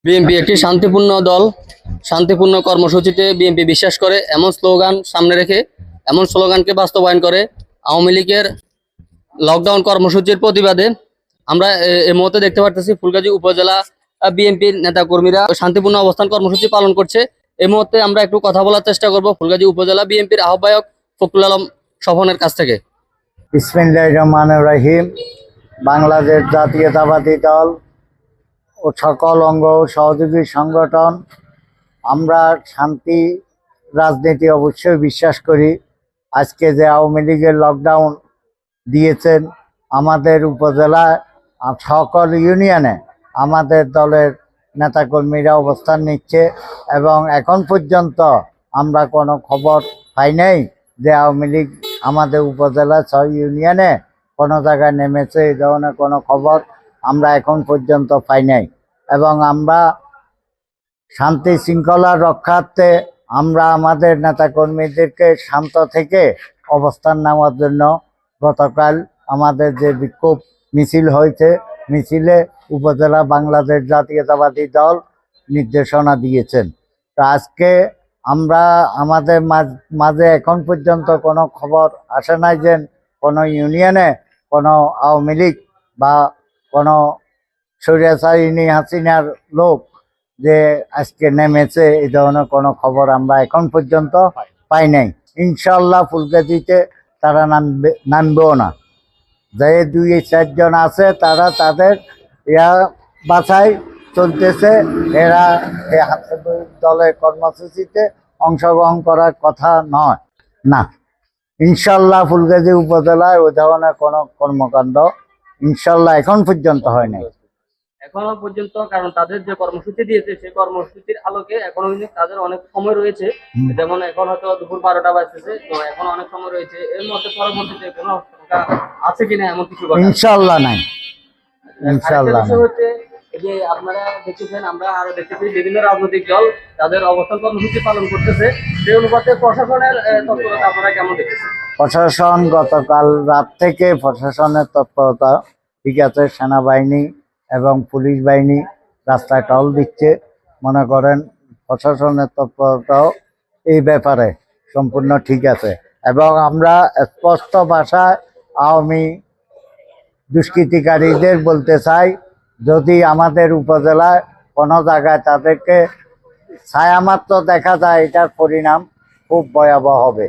BNP একটি শান্তিপূর্ণ দল। শান্তিপূর্ণ কর্মসূচিতে বিএনপি বিশ্বাস করে, এমন স্লোগান সামনে রেখে এমন স্লোগানকে বাস্তবায়ন করে। আওয়ামী লীগের লকডাউন কর্মসূচির প্রতিবাদে আমরা এই মুহূর্তে দেখতে পারতেছি ফুলগাজী উপজেলা বিএনপির নেতাকর্মীরা শান্তিপূর্ণ অবস্থান কর্মসূচি পালন করছে। এই মুহূর্তে আমরা একটু কথা বলার চেষ্টা করব ফুলগাজী উপজেলা বিএনপির আহ্বায়ক ফখরুল আলম স্বপনের কাছ থেকে। বিসমিল্লাহির রহমানির রহিম। বাংলাদেশ জাতীয়তাবাদী দল ও সকল অঙ্গ সহযোগী সংগঠন আমরা শান্তি রাজনীতি অবশ্যই বিশ্বাস করি। আজকে যে আওয়ামী লীগের লকডাউন দিয়েছেন, আমাদের উপজেলায় সকল ইউনিয়নে আমাদের দলের নেতাকর্মীরা অবস্থান নিচ্ছে এবং এখন পর্যন্ত আমরা কোনো খবর পাই নাই যে আওয়ামী লীগ আমাদের উপজেলা 6 ইউনিয়নে কোনো জায়গায় নেমেছে। এই ধরনের কোনো খবর আমরা এখন পর্যন্ত পাই নাই এবং আমরা শান্তি শৃঙ্খলা রক্ষার্থে আমরা আমাদের নেতাকর্মীদেরকে শান্ত থেকে অবস্থান নেওয়ার জন্য গতকাল আমাদের যে বিক্ষোভ মিছিল হয়েছে, মিছিলে উপজেলা বাংলাদেশ জাতীয়তাবাদী দল নির্দেশনা দিয়েছেন। তো আজকে আমরা আমাদের মাঝে এখন পর্যন্ত কোনো খবর আসে নাই যে কোনো ইউনিয়নে কোনো আওয়ামী লীগ বা কোনো স্বৈরাচারিণী হাসিনার লোক যে আজকে নেমেছে, এই ধরনের কোনো খবর আমরা এখন পর্যন্ত পাই নাই। ইনশাল্লাহ ফুলগাজীতে তারা নামবেও না। যে 2-4 জন আছে তারা তাদের বাছাই চলতেছে। এরা এই দলের কর্মসূচিতে অংশগ্রহণ করার কথা নয় না। ইনশাল্লাহ ফুলগাজী উপজেলায় ওই ধরনের কোনো কর্মকাণ্ড ইনশাল্লাহ এখন পর্যন্ত হয় নাই। এখনো পর্যন্ত, কারণ তাদের যে কর্মসূচি দিয়েছে সেই কর্মসূচির আলোকে এখনো কিন্তু তাদের অনেক সময় রয়েছে। যেমন এখন হয়তো দুপুর 12টা বাজতেছে, তো এখন অনেক সময় রয়েছে। এর মধ্যে পরবর্তীতে কোনো আছে কিনা এমন কিছু? ইনশাল্লাহ নাই, ইনশাল্লাহ হচ্ছে যে আপনারা দেখতেছেন, আমরা আরো দেখতেছি বিভিন্ন রাজনৈতিক দল তাদের অবস্থান কর্মসূচি পালন করতেছে। সেই অনুপাতে প্রশাসনের তৎপরতা আপনারা কেমন দেখতেছেন? প্রশাসন গতকাল রাত থেকে প্রশাসনের তৎপরতা ঠিক আছে। সেনাবাহিনী এবং পুলিশ বাহিনী রাস্তায় টহল দিচ্ছে। মনে করেন প্রশাসনের তৎপরতাও এই ব্যাপারে সম্পূর্ণ ঠিক আছে এবং আমরা স্পষ্ট ভাষায় আওয়ামী দুষ্কৃতিকারীদের বলতে চাই, যদি আমাদের উপজেলায় কোনো জায়গায় তাদেরকে ছায়ামাত্র দেখা যায়, এটার পরিণাম খুব ভয়াবহ হবে।